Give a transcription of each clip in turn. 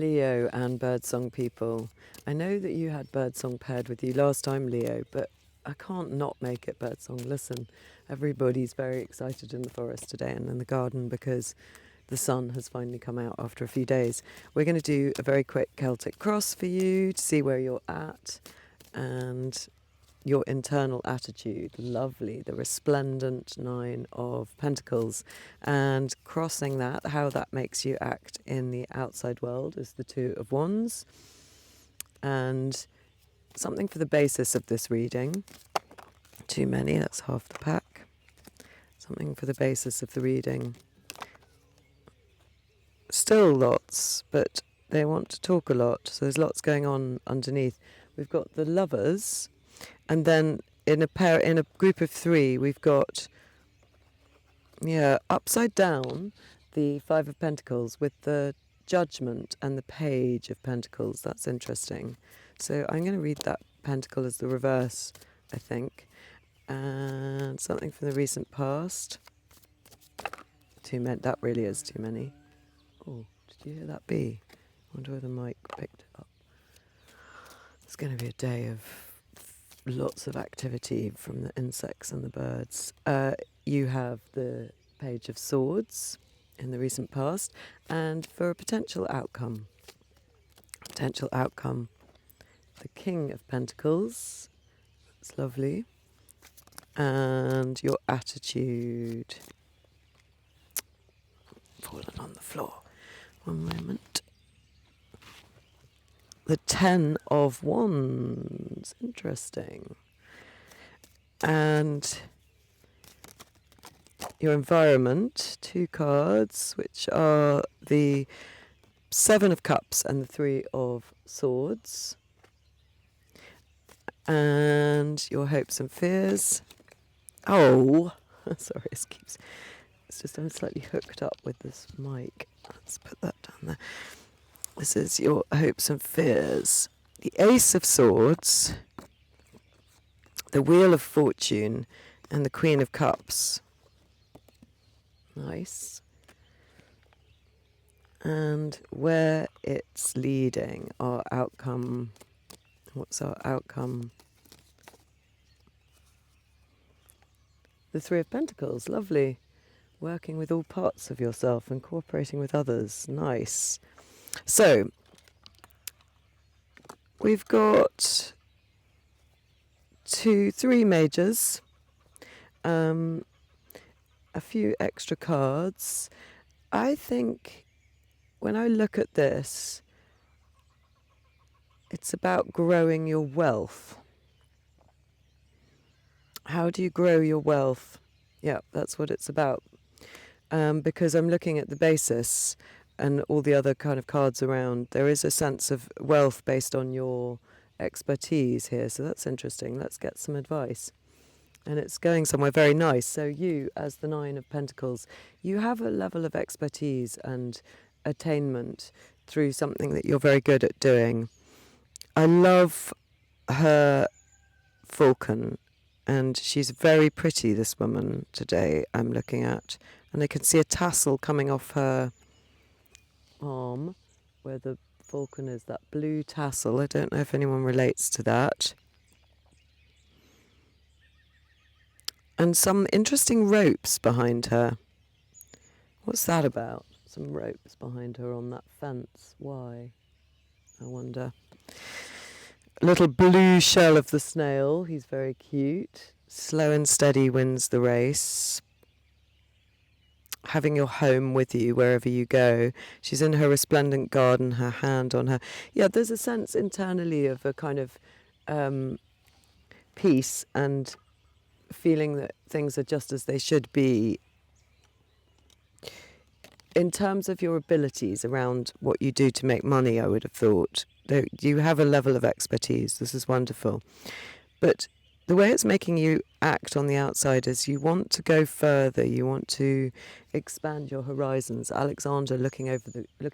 Leo and Birdsong people. I know that you had Birdsong paired with you last time, Leo, but I can't not make it Birdsong. Listen, everybody's very excited in the forest today and in the garden because the sun has finally come out after a few days. We're going to do a very quick Celtic cross for you to see where you're at and your internal attitude. Lovely, the resplendent Nine of Pentacles, and crossing that, how that makes you act in the outside world is the Two of Wands. And something for the basis of this reading. Too many, that's half the pack. Something for the basis of the reading. Still lots, but they want to talk a lot, so there's lots going on underneath. We've got the Lovers, and then in a group of three, we've got, upside down, the Five of Pentacles with the Judgment and the Page of Pentacles. That's interesting. So I'm going to read that pentacle as the reverse, I think. And something from the recent past. Too many. That really is too many. Oh, did you hear that bee? I wonder whether Mike picked it up. It's going to be a day of lots of activity from the insects and the birds. You have the Page of Swords in the recent past, and for a potential outcome, the King of Pentacles. It's lovely. And your attitude. Fallen on the floor. One moment. The Ten of Wands. Interesting. And your environment, two cards, which are the Seven of Cups and the Three of Swords. And your hopes and fears. Oh, sorry, it's just I'm slightly hooked up with this mic. Let's put that down there. This is your hopes and fears. The Ace of Swords, the Wheel of Fortune, and the Queen of Cups. Nice. And where it's leading, our outcome. What's our outcome? The Three of Pentacles, lovely. Working with all parts of yourself and cooperating with others, nice. So, we've got three majors, a few extra cards. I think when I look at this, it's about growing your wealth. How do you grow your wealth? Yeah, that's what it's about. Because I'm looking at the basis and all the other kind of cards around. There is a sense of wealth based on your expertise here. So that's interesting. Let's get some advice. And it's going somewhere very nice. So you, as the Nine of Pentacles, you have a level of expertise and attainment through something that you're very good at doing. I love her falcon, and she's very pretty, this woman today I'm looking at. And I can see a tassel coming off her arm where the falcon is, that blue tassel. I don't know if anyone relates to that. And some interesting ropes behind her. What's that about? Some ropes behind her on that fence. Why? I wonder. Little blue shell of the snail. He's very cute. Slow and steady wins the race. Having your home with you wherever you go. She's in her resplendent garden, her hand on her. Yeah, there's a sense internally of a kind of peace and feeling that things are just as they should be. In terms of your abilities around what you do to make money, I would have thought, you have a level of expertise. This is wonderful. But the way it's making you act on the outside is you want to go further. You want to expand your horizons. Alexander looking at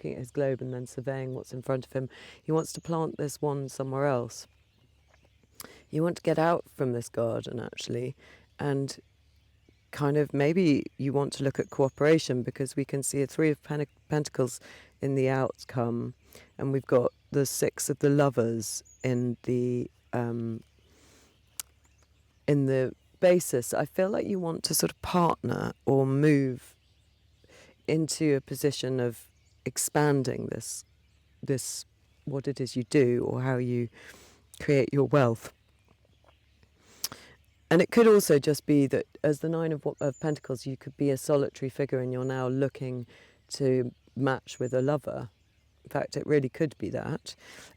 his globe and then surveying what's in front of him. He wants to plant this wand somewhere else. You want to get out from this garden, actually, and kind of maybe you want to look at cooperation, because we can see a Three of Pentacles in the outcome. and we've got the Six of the Lovers in the basis. I feel like you want to sort of partner or move into a position of expanding this what it is you do or how you create your wealth. And it could also just be that as the Nine of Pentacles, you could be a solitary figure and you're now looking to match with a lover. In fact, it really could be that,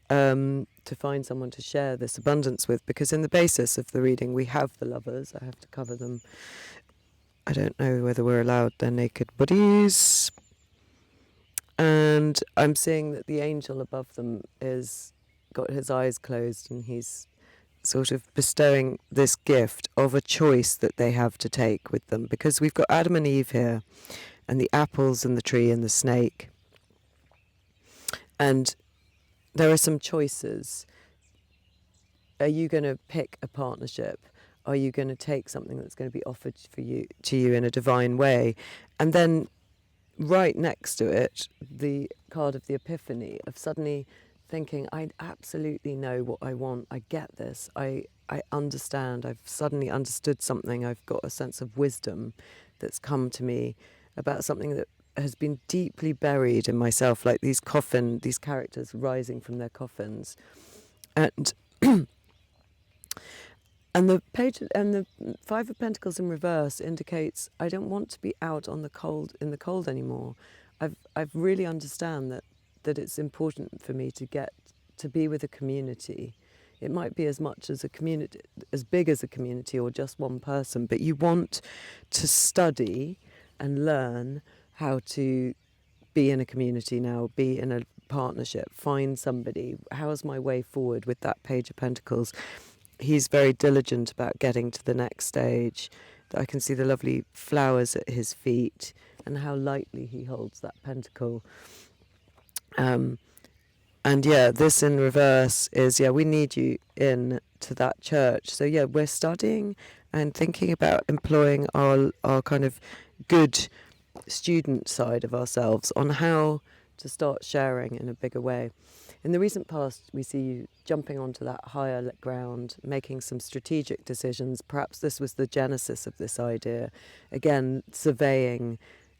to find someone to share this abundance with, because in the basis of the reading we have the lovers. I have to cover them. I don't know whether we're allowed their naked bodies. And I'm seeing that the angel above them is got his eyes closed, and he's sort of bestowing this gift of a choice that they have to take with them, because we've got Adam and Eve here and the apples and the tree and the snake, and there are some choices. Are you going to pick a partnership? Are you going to take something that's going to be offered to you in a divine way? And then right next to it, the card of the epiphany, of suddenly thinking, I absolutely know what I want. I get this. I understand. I've suddenly understood something. I've got a sense of wisdom that's come to me about something that has been deeply buried in myself, like these characters rising from their coffins. And and the page and the Five of Pentacles in reverse indicates I don't want to be out in the cold anymore. I've really understand that it's important for me to be with a community. It might be as much as a community, as big as a community, or just one person, but you want to study and learn how to be in a community now, be in a partnership, find somebody. How's my way forward with that Page of Pentacles? He's very diligent about getting to the next stage. I can see the lovely flowers at his feet and how lightly he holds that pentacle. And yeah, this in reverse is, we need you in to that church. So yeah, we're studying and thinking about employing our kind of good student side of ourselves on how to start sharing in a bigger way. In the recent past, we see you jumping onto that higher ground, making some strategic decisions. Perhaps this was the genesis of this idea. Again, surveying,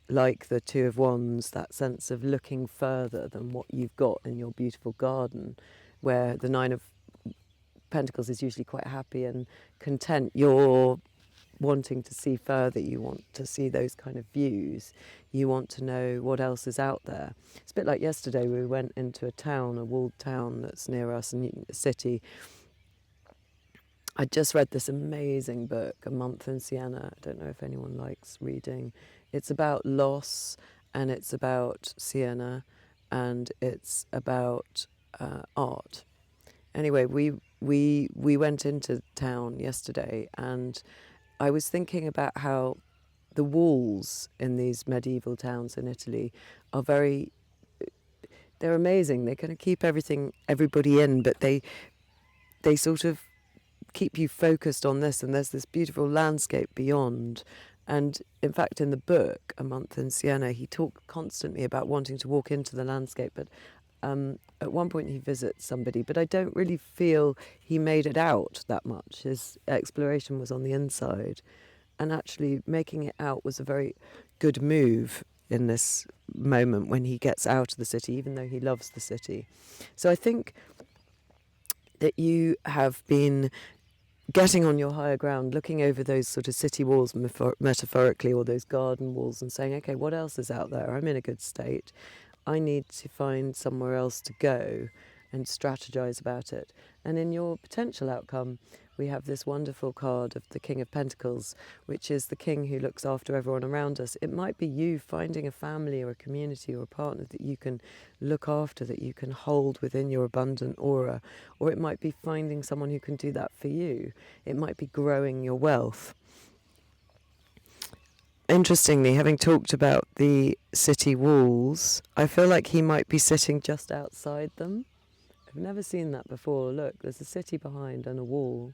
like the Two of Wands, that sense of looking further than what you've got in your beautiful garden, where the Nine of Pentacles is usually quite happy and content. You're wanting to see further. You want to see those kind of views. You want to know what else is out there. It's a bit like yesterday. We went into a walled town that's near us, a city. I just read this amazing book, A Month in Siena. I don't know if anyone likes reading. It's about loss, and it's about Siena, and it's about art. Anyway, we went into town yesterday, and I was thinking about how the walls in these medieval towns in Italy are they're amazing. They kind of keep everybody in, but they sort of keep you focused on this, and there's this beautiful landscape beyond. And in fact, in the book, A Month in Siena, he talked constantly about wanting to walk into the landscape, but at one point he visits somebody, but I don't really feel he made it out that much. His exploration was on the inside, and actually making it out was a very good move in this moment when he gets out of the city, even though he loves the city. So I think that you have been getting on your higher ground, looking over those sort of city walls metaphorically, or those garden walls, and saying, okay, what else is out there? I'm in a good state. I need to find somewhere else to go and strategize about it. And in your potential outcome, we have this wonderful card of the King of Pentacles, which is the king who looks after everyone around us. It might be you finding a family or a community or a partner that you can look after, that you can hold within your abundant aura. Or it might be finding someone who can do that for you. It might be growing your wealth. Interestingly, having talked about the city walls, I feel like he might be sitting just outside them. I've never seen that before. Look, there's a city behind and a wall.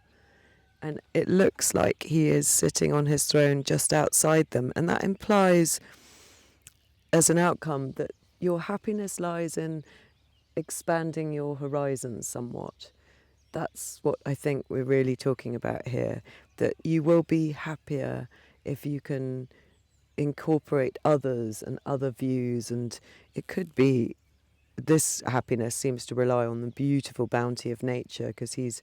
And it looks like he is sitting on his throne just outside them. And that implies, as an outcome, that your happiness lies in expanding your horizons somewhat. That's what I think we're really talking about here, that you will be happier if you can incorporate others and other views. And it could be, this happiness seems to rely on the beautiful bounty of nature, because he's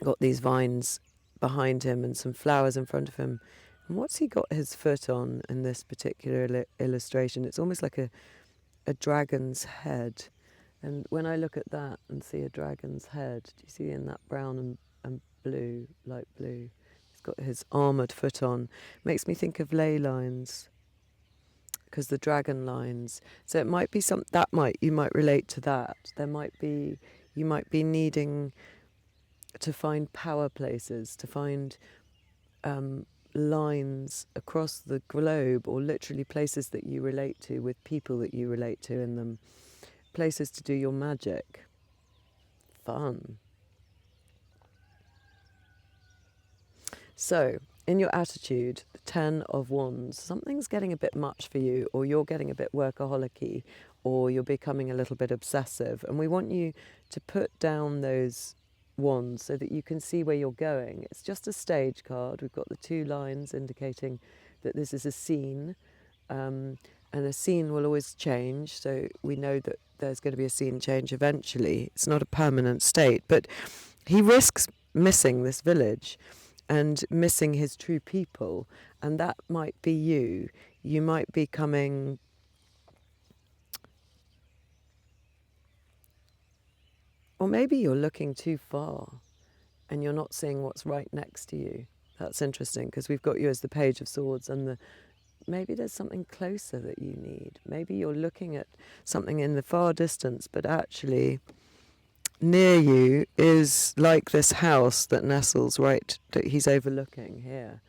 got these vines behind him and some flowers in front of him. And what's he got his foot on in this particular illustration? It's almost like a dragon's head. And when I look at that and see a dragon's head, do you see in that brown and blue, light blue? He's got his armoured foot on. Makes me think of ley lines, because the dragon lines. So it might be you might relate to that. You might be needing to find power places, to find lines across the globe, or literally places that you relate to, with people that you relate to in them. Places to do your magic. Fun. So, in your attitude, the 10 of Wands, something's getting a bit much for you, or you're getting a bit workaholic-y, or you're becoming a little bit obsessive. And we want you to put down those wands so that you can see where you're going. It's just a stage card. We've got the 2 lines indicating that this is a scene. And a scene will always change, so we know that there's going to be a scene change eventually. It's not a permanent state, but he risks missing this village and missing his true people, and that might be you. You might be coming... Or maybe you're looking too far and you're not seeing what's right next to you. That's interesting, because we've got you as the Page of Swords, and maybe there's something closer that you need. Maybe you're looking at something in the far distance, but actually near you is like this house that nestles right, that he's overlooking here,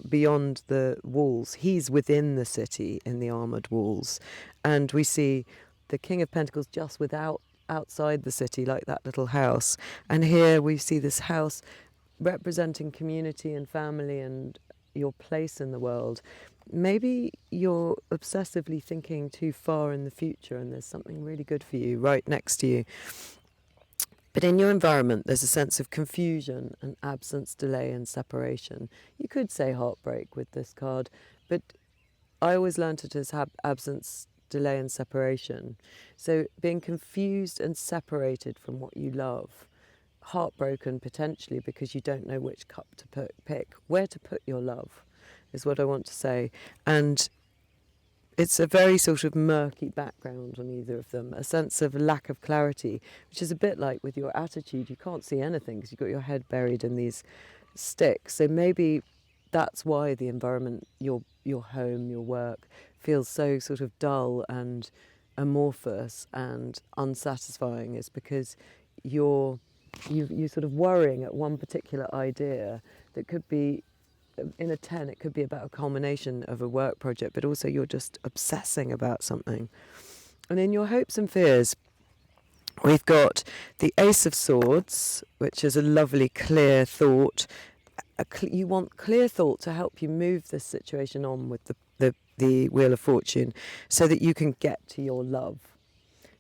beyond the walls. He's within the city in the armoured walls. And we see the King of Pentacles just outside the city, like that little house. And here we see this house representing community and family and your place in the world. Maybe you're obsessively thinking too far in the future, and there's something really good for you right next to you. But in your environment, there's a sense of confusion and absence, delay and separation. You could say heartbreak with this card, but I always learnt it as absence, delay and separation. So being confused and separated from what you love. Heartbroken potentially because you don't know which cup to pick, where to put your love, is what I want to say. And it's a very sort of murky background on either of them, a sense of lack of clarity, which is a bit like with your attitude. You can't see anything because you've got your head buried in these sticks. So maybe that's why the environment, your home, your work, feels so sort of dull and amorphous and unsatisfying, is because you're sort of worrying at one particular idea that could be, in a 10, it could be about a culmination of a work project, but also you're just obsessing about something. And in your hopes and fears, we've got the Ace of Swords, which is a lovely clear thought. You want clear thought to help you move this situation on with the Wheel of Fortune, so that you can get to your love.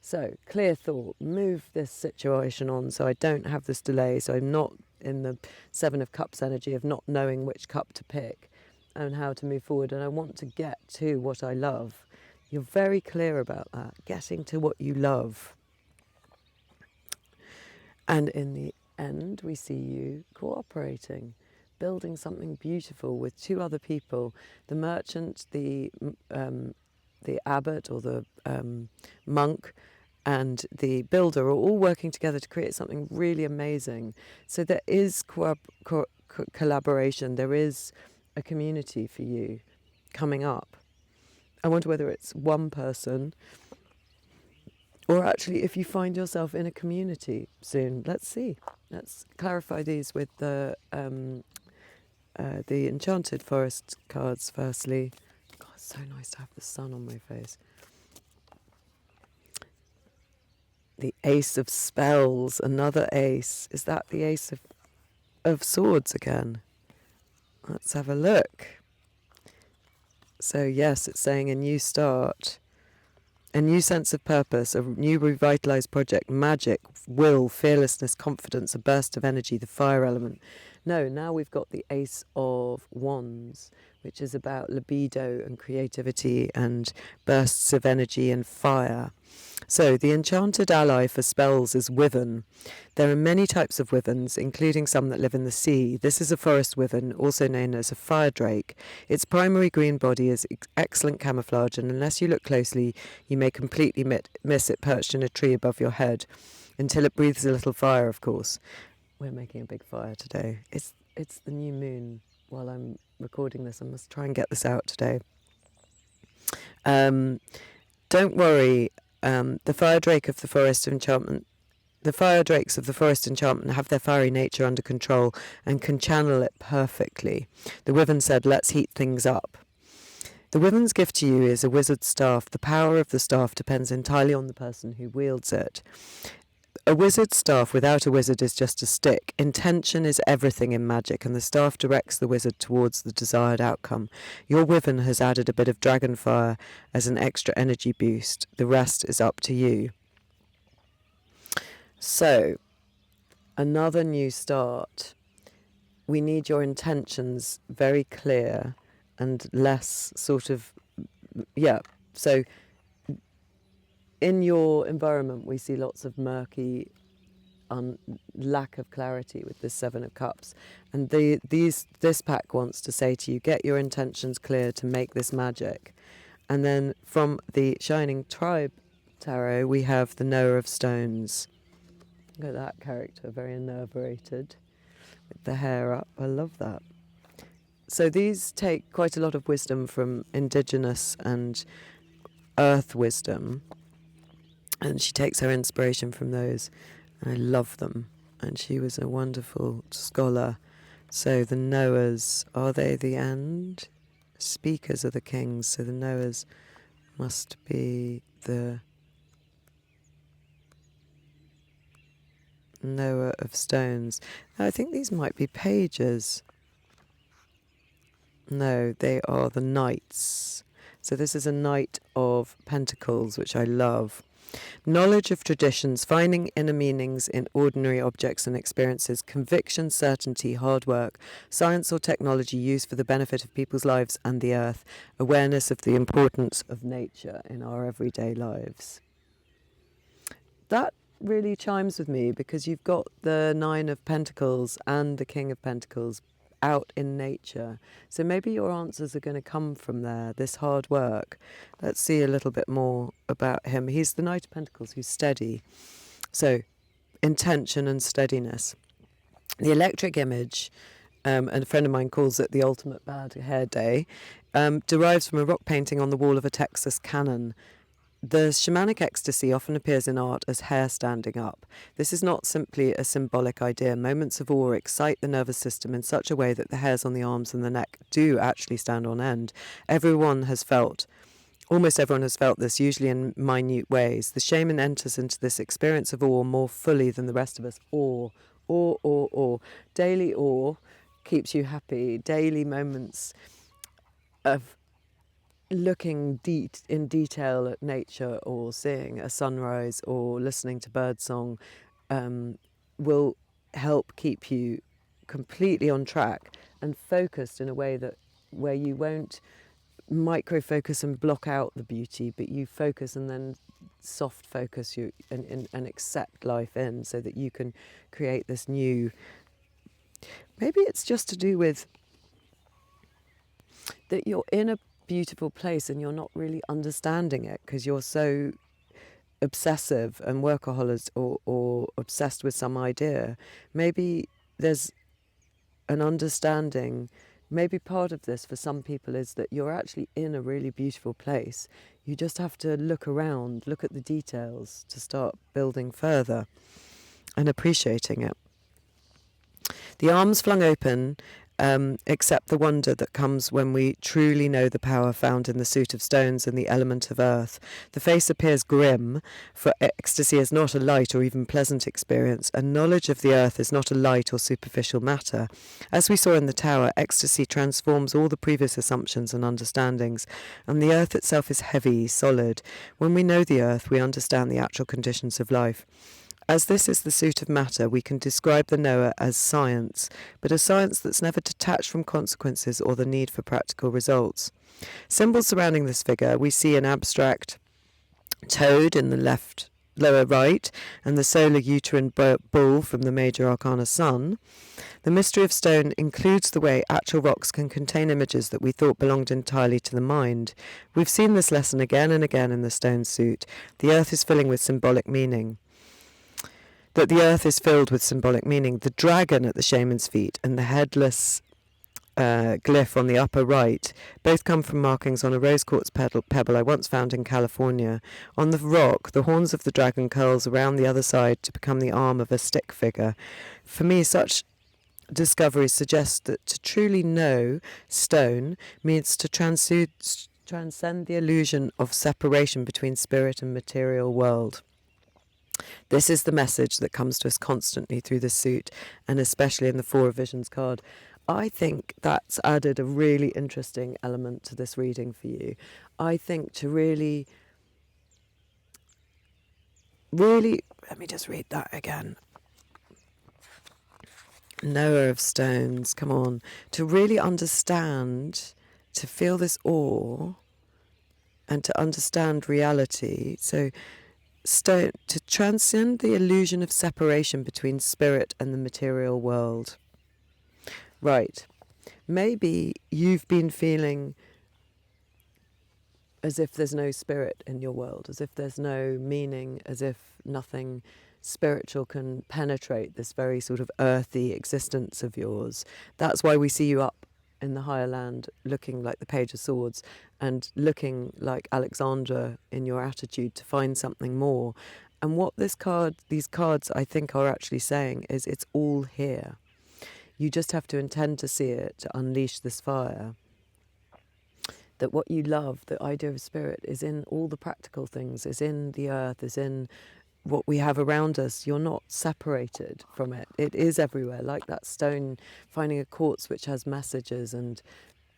So, clear thought, move this situation on so I don't have this delay, so I'm not in the 7 of Cups energy of not knowing which cup to pick and how to move forward, and I want to get to what I love. You're very clear about that, getting to what you love. And in the end, we see you cooperating, building something beautiful with 2 other people, the merchant, the abbot or the monk, and the builder are all working together to create something really amazing. So there is collaboration, there is a community for you coming up. I wonder whether it's one person, or actually if you find yourself in a community soon. Let's see. Let's clarify these with the Enchanted Forest cards firstly. God, it's so nice to have the sun on my face. The Ace of Spells, another ace. Is that the Ace of Swords again? Let's have a look. So yes, it's saying a new start. a new sense of purpose, a new revitalized project, magic, will, fearlessness, confidence, a burst of energy, the fire element. No, now we've got the Ace of Wands, which is about libido and creativity and bursts of energy and fire. So the enchanted ally for spells is wyvern. There are many types of wyverns, including some that live in the sea. This is a forest wyvern, also known as a fire drake. Its primary green body is excellent camouflage, and unless you look closely, you may completely miss it perched in a tree above your head, until it breathes a little fire, of course. We're making a big fire today. It's the new moon while I'm recording this. I must try and get this out today. Don't worry. The fire drakes of the forest enchantment have their fiery nature under control and can channel it perfectly. The wyvern said, "Let's heat things up." The wyvern's gift to you is a wizard's staff. The power of the staff depends entirely on the person who wields it. A wizard's staff without a wizard is just a stick. Intention is everything in magic, and the staff directs the wizard towards the desired outcome. Your wyvern has added a bit of dragon fire as an extra energy boost. The rest is up to you. So, another new start. We need your intentions very clear and less sort of, so in your environment we see lots of murky lack of clarity with the Seven of Cups, and this pack wants to say to you, get your intentions clear to make this magic. And then from the Shining Tribe Tarot we have the Knower of Stones. Look at that character, very enervated with the hair up. I love that. So these take quite a lot of wisdom from indigenous and earth wisdom, and she takes her inspiration from those, and I love them. And she was a wonderful scholar. So the knowers, are they the end? Speakers are the kings, so the knowers must be the knower of stones. Now, I think these might be pages. No, they are the knights. So this is a Knight of Pentacles, which I love. Knowledge of traditions, finding inner meanings in ordinary objects and experiences, conviction, certainty, hard work, science or technology used for the benefit of people's lives and the earth, awareness of the importance of nature in our everyday lives. That really chimes with me, because you've got the Nine of Pentacles and the King of Pentacles out in nature. So maybe your answers are going to come from there, this hard work. Let's see a little bit more about him. He's the Knight of Pentacles, who's steady. So intention and steadiness. The electric image, and a friend of mine calls it the ultimate bad hair day, derives from a rock painting on the wall of a Texas cannon. The shamanic ecstasy often appears in art as hair standing up. This is not simply a symbolic idea. Moments of awe excite the nervous system in such a way that the hairs on the arms and the neck do actually stand on end. Almost everyone has felt this, usually in minute ways. The shaman enters into this experience of awe more fully than the rest of us. Awe. Daily awe keeps you happy. Daily moments of looking in detail at nature, or seeing a sunrise, or listening to birdsong, will help keep you completely on track and focused in a way where you won't micro focus and block out the beauty, but you focus and then soft focus you and accept life in, so that you can create this new. Maybe it's just to do with that you're in a beautiful place and you're not really understanding it because you're so obsessive and workaholic or obsessed with some idea. Maybe there's an understanding. Maybe part of this for some people is that you're actually in a really beautiful place. You just have to look around, look at the details to start building further and appreciating it. The arms flung open except the wonder that comes when we truly know the power found in the suit of stones and the element of earth. The face appears grim, for ecstasy is not a light or even pleasant experience, and knowledge of the earth is not a light or superficial matter. As we saw in the tower, ecstasy transforms all the previous assumptions and understandings, and the earth itself is heavy, solid. When we know the earth, we understand the actual conditions of life. As this is the suit of matter, we can describe the knower as science, but a science that's never detached from consequences or the need for practical results. Symbols surrounding this figure, we see an abstract toad in the lower right, and the solar uterine bull from the major arcana sun. The mystery of stone includes the way actual rocks can contain images that we thought belonged entirely to the mind. We've seen this lesson again and again in the stone suit. The earth is filling with symbolic meaning. The dragon at the shaman's feet and the headless glyph on the upper right both come from markings on a rose quartz pebble I once found in California. On the rock, the horns of the dragon curls around the other side to become the arm of a stick figure. For me, such discoveries suggest that to truly know stone means to transcend the illusion of separation between spirit and material world. This is the message that comes to us constantly through the suit, and especially in the Four of Visions card. I think that's added a really interesting element to this reading for you. I think to really, let me just read that again. Knower of stones, come on. To really understand, to feel this awe, and to understand reality. So, to transcend the illusion of separation between spirit and the material world. Right. Maybe you've been feeling as if there's no spirit in your world, as if there's no meaning, as if nothing spiritual can penetrate this very sort of earthy existence of yours. That's why we see you up in the higher land looking like the Page of Swords and looking like Alexandra in your attitude to find something more. And what these cards I think are actually saying is it's all here. You just have to intend to see it, to unleash this fire. That what you love, the idea of spirit, is in all the practical things, is in the earth, is in what we have around us. You're not separated from it. It is everywhere, like that stone, finding a quartz which has messages and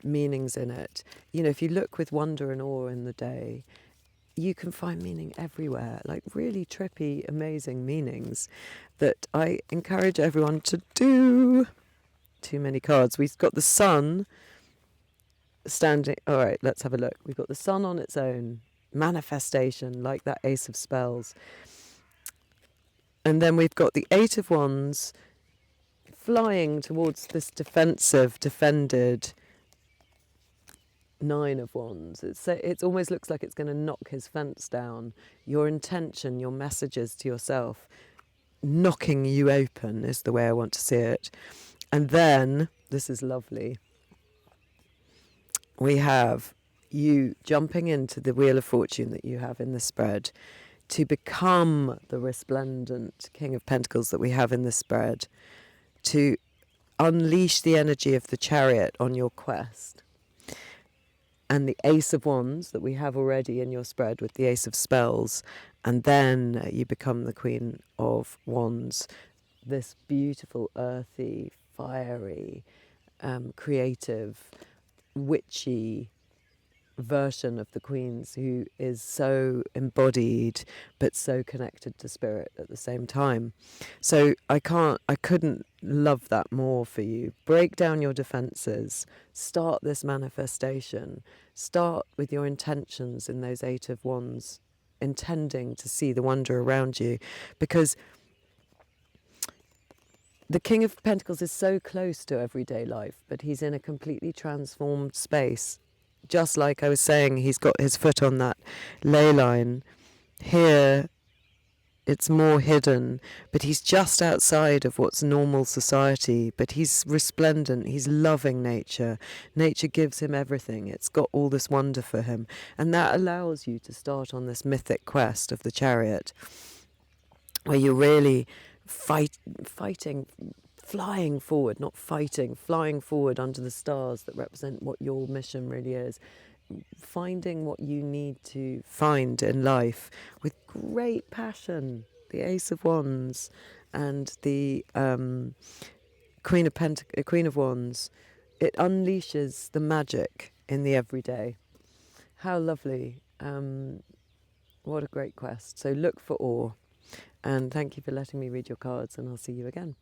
meanings in it. You know, if you look with wonder and awe in the day, you can find meaning everywhere, like really trippy, amazing meanings that I encourage everyone to do. Too many cards. We've got the sun standing. All right, let's have a look. We've got the sun on its own, manifestation, like that Ace of Spells. And then we've got the Eight of Wands flying towards this defended Nine of Wands. It almost looks like it's going to knock his fence down. Your intention, your messages to yourself, knocking you open is the way I want to see it. And then, this is lovely, we have you jumping into the Wheel of Fortune that you have in the spread to become the resplendent King of Pentacles that we have in the spread, to unleash the energy of the Chariot on your quest. And the Ace of Wands that we have already in your spread with the Ace of Spells. And then you become the Queen of Wands, this beautiful, earthy, fiery, creative, witchy version of the Queens who is so embodied but so connected to spirit at the same time. So I couldn't love that more for you. Break down your defenses, start this manifestation, start with your intentions in those Eight of Wands, intending to see the wonder around you, because the King of Pentacles is so close to everyday life, but he's in a completely transformed space. Just like I was saying, he's got his foot on that ley line. Here, it's more hidden, but he's just outside of what's normal society, but he's resplendent, he's loving nature. Nature gives him everything. It's got all this wonder for him. And that allows you to start on this mythic quest of the Chariot, where you're really fighting flying forward, not fighting, flying forward under the stars that represent what your mission really is. Finding what you need to find in life with great passion. The Ace of Wands and the Queen of Wands. It unleashes the magic in the everyday. How lovely. What a great quest. So look for awe. And thank you for letting me read your cards, and I'll see you again.